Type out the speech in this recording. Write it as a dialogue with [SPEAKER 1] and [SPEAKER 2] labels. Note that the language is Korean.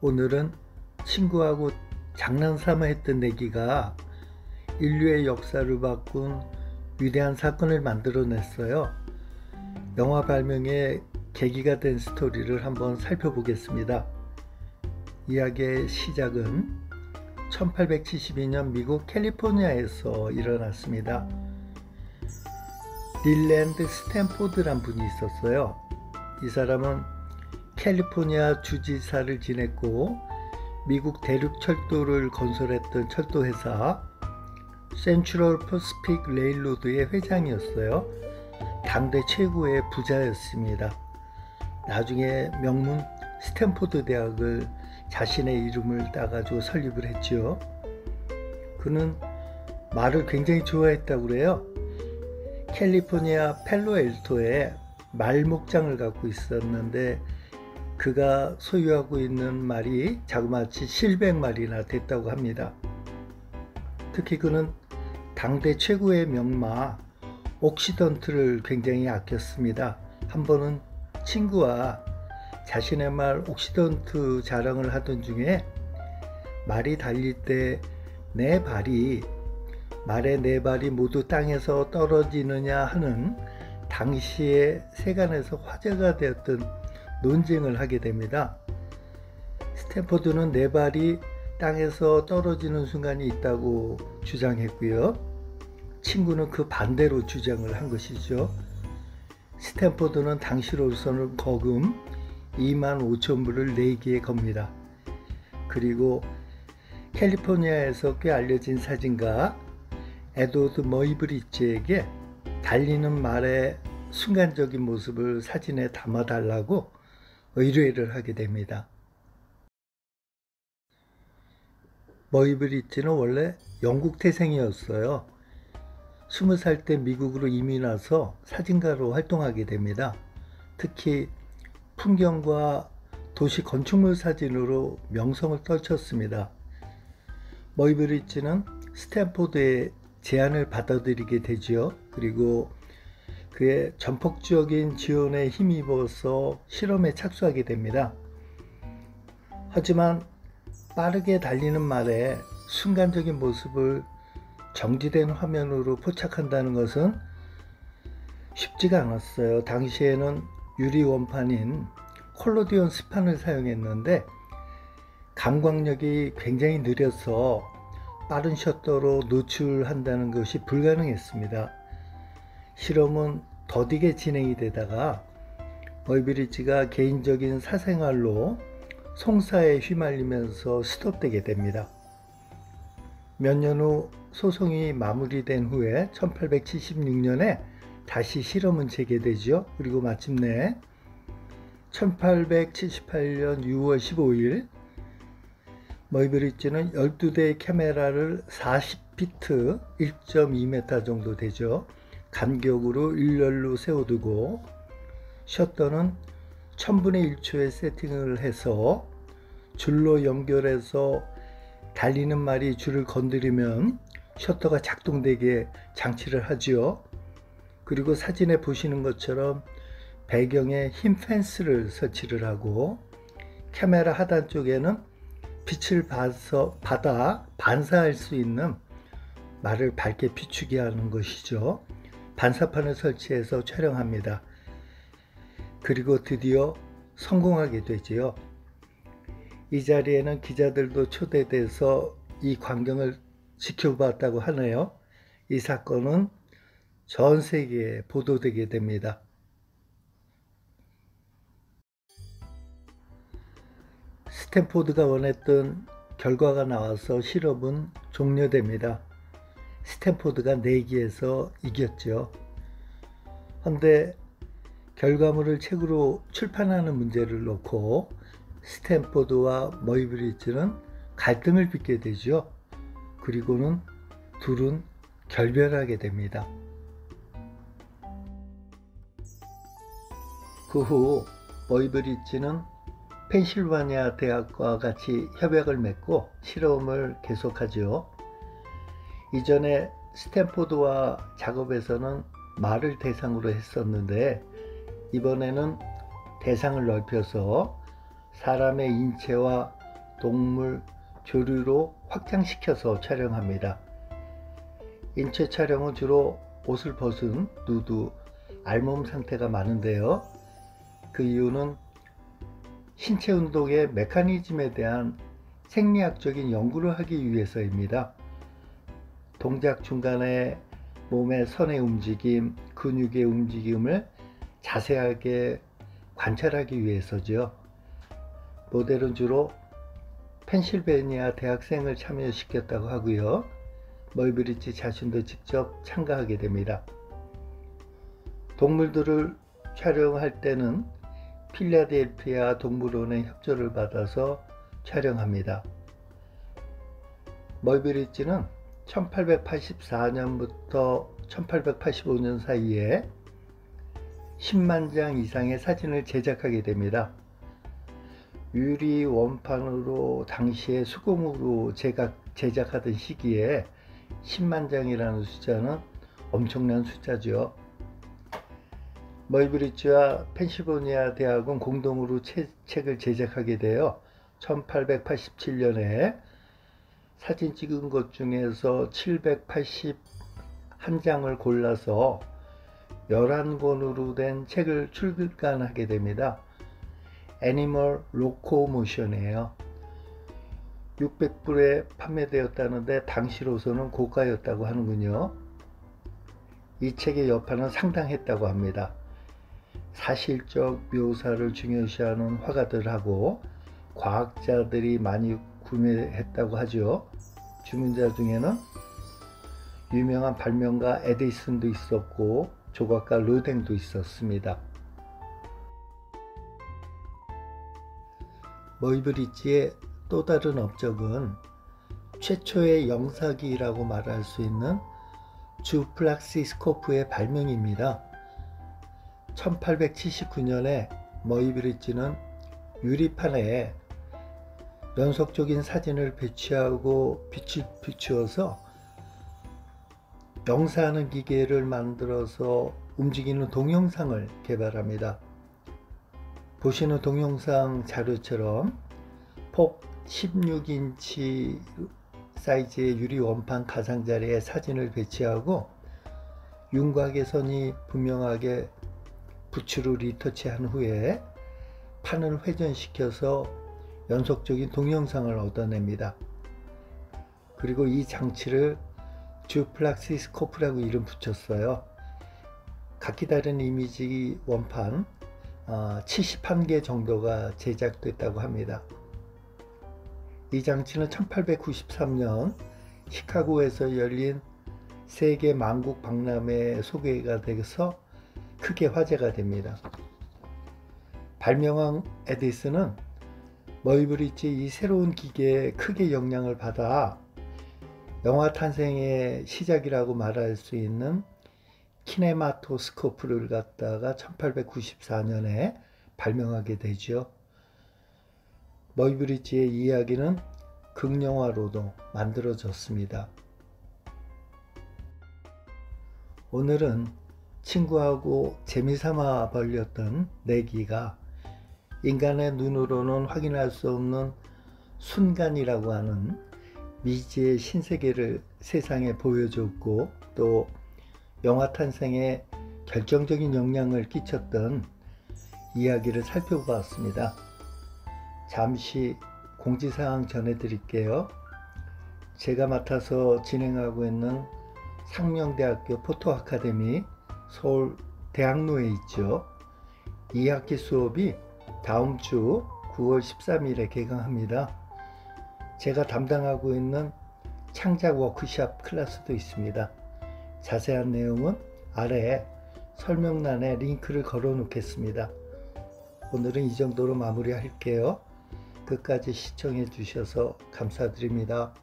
[SPEAKER 1] 오늘은 친구하고 장난삼아 했던 내기가 인류의 역사를 바꾼 위대한 사건을 만들어냈어요. 영화 발명의 계기가 된 스토리를 한번 살펴보겠습니다. 이야기의 시작은 1872년 미국 캘리포니아에서 일어났습니다. 릴랜드 스탠포드란 분이 있었어요. 이 사람은 캘리포니아 주지사를 지냈고 미국 대륙철도를 건설했던 철도회사 센트럴 퍼시픽 레일로드의 회장이었어요. 당대 최고의 부자였습니다. 나중에 명문 스탠포드 대학을 자신의 이름을 따가지고 설립을 했죠. 그는 말을 굉장히 좋아했다고 그래요. 캘리포니아 펠로알토에 말 목장을 갖고 있었는데 그가 소유하고 있는 말이 자그마치 700마리나 됐다고 합니다. 특히 그는 당대 최고의 명마 옥시던트를 굉장히 아꼈습니다. 한 번은 친구와 자신의 말 옥시던트 자랑을 하던 중에 말이 달릴 때 말의 네 발이 모두 땅에서 떨어지느냐 하는 당시의 세간에서 화제가 되었던 논쟁을 하게 됩니다. 스탠포드는 네 발이 땅에서 떨어지는 순간이 있다고 주장했고요. 친구는 그 반대로 주장을 한 것이죠. 스탠포드는 당시로서는 거금 25,000불을 내기에 겁니다. 그리고 캘리포니아에서 꽤 알려진 사진가 에드워드 머이브리지에게 달리는 말의 순간적인 모습을 사진에 담아달라고 의뢰를 하게 됩니다. 머이브리지는 원래 영국 태생이었어요. 20살 때 미국으로 이민 와서 사진가로 활동하게 됩니다. 특히 풍경과 도시 건축물 사진으로 명성을 떨쳤습니다. 머이브리지는 스탠포드의 제안을 받아들이게 되죠. 그리고 그의 전폭적인 지원에 힘입어서 실험에 착수하게 됩니다. 하지만 빠르게 달리는 말의 순간적인 모습을 정지된 화면으로 포착한다는 것은 쉽지가 않았어요. 당시에는 유리 원판인 콜로디온 스판을 사용했는데 감광력이 굉장히 느려서 빠른 셔터로 노출한다는 것이 불가능했습니다. 실험은 더디게 진행이 되다가 머이브리지가 개인적인 사생활로 송사에 휘말리면서 스톱되게 됩니다. 몇 년 후 소송이 마무리된 후에 1876년에 다시 실험은 재개되죠. 그리고 마침내 1878년 6월 15일 머이브리지는 12대의 카메라를 40피트 1.2m 정도 되죠. 간격으로 일렬로 세워두고 셔터는 1000분의 1초에 세팅을 해서 줄로 연결해서 달리는 말이 줄을 건드리면 셔터가 작동되게 장치를 하지요. 그리고 사진에 보시는 것처럼 배경에 흰 펜스를 설치를 하고 카메라 하단 쪽에는 빛을 받아 반사할 수 있는 말을 밝게 비추게 하는 것이죠. 반사판을 설치해서 촬영합니다. 그리고 드디어 성공하게 되지요. 이 자리에는 기자들도 초대돼서 이 광경을 지켜봤다고 하네요. 이 사건은 전 세계에 보도되게 됩니다. 스탠포드가 원했던 결과가 나와서 실험은 종료됩니다. 스탠포드가 내기에서 이겼죠. 그런데 결과물을 책으로 출판하는 문제를 놓고 스탠포드와 머이브리지는 갈등을 빚게 되죠. 그리고는 둘은 결별하게 됩니다. 그 후 머이브리지는 펜실바니아 대학과 같이 협약을 맺고 실험을 계속하죠. 이전에 스탠포드와 작업에서는 말을 대상으로 했었는데 이번에는 대상을 넓혀서 사람의 인체와 동물 조류로 확장시켜서 촬영합니다. 인체 촬영은 주로 옷을 벗은 누드, 알몸 상태가 많은데요. 그 이유는 신체 운동의 메커니즘에 대한 생리학적인 연구를 하기 위해서입니다. 동작 중간에 몸의 선의 움직임, 근육의 움직임을 자세하게 관찰하기 위해서죠. 모델은 주로 펜실베니아 대학생을 참여시켰다고 하고요. 머이브리지 자신도 직접 참가하게 됩니다. 동물들을 촬영할 때는 필라델피아 동물원의 협조를 받아서 촬영합니다. 머이브리지는 1884년부터 1885년 사이에 10만 장 이상의 사진을 제작하게 됩니다. 유리 원판으로 당시에 수공으로 제작하던 시기에 10만 장이라는 숫자는 엄청난 숫자죠. 머이브리지와 펜실베니아 대학은 공동으로 책을 제작하게 되어 1887년에 사진 찍은 것 중에서 781장을 골라서 11권으로 된 책을 출간하게 됩니다. 애니멀 로코모션이에요. 600불에 판매되었다는데 당시로서는 고가였다고 하는군요. 이 책의 여파는 상당했다고 합니다. 사실적 묘사를 중요시하는 화가들하고 과학자들이 많이 구매했다고 하죠. 주문자 중에는 유명한 발명가 에디슨도 있었고 조각가 르댕도 있었습니다. 머이브리지의 또 다른 업적은 최초의 영사기라고 말할 수 있는 주플락시스코프의 발명입니다. 1879년에 머이브리지는 유리판에 연속적인 사진을 배치하고 비추어서 영사하는 기계를 만들어서 움직이는 동영상을 개발합니다. 보시는 동영상 자료처럼 폭 16인치 사이즈의 유리 원판 가장자리에 사진을 배치하고 윤곽의 선이 분명하게 붓으로 리터치한 후에 판을 회전시켜서 연속적인 동영상을 얻어냅니다. 그리고 이 장치를 주플락시스코프라고 이름 붙였어요. 각기 다른 이미지 원판 71개 정도가 제작됐다고 합니다. 이 장치는 1893년 시카고에서 열린 세계 만국 박람회에 소개가 돼서 크게 화제가 됩니다. 발명한 에디슨은 머이브리지 이 새로운 기계에 크게 영향을 받아 영화 탄생의 시작이라고 말할 수 있는 키네마토스코프를 갖다가 1894년에 발명하게 되죠. 머이브리지의 이야기는 극영화로도 만들어졌습니다. 오늘은 친구하고 재미삼아 벌렸던 내기가 인간의 눈으로는 확인할 수 없는 순간이라고 하는 미지의 신세계를 세상에 보여줬고 또 영화 탄생에 결정적인 영향을 끼쳤던 이야기를 살펴보았습니다. 잠시 공지사항 전해드릴게요. 제가 맡아서 진행하고 있는 상명대학교 포토아카데미 서울 대학로에 있죠. 2학기 수업이 다음 주 9월 13일에 개강합니다. 제가 담당하고 있는 창작 워크숍 클래스도 있습니다. 자세한 내용은 아래 설명란에 링크를 걸어 놓겠습니다. 오늘은 이 정도로 마무리할게요. 끝까지 시청해 주셔서 감사드립니다.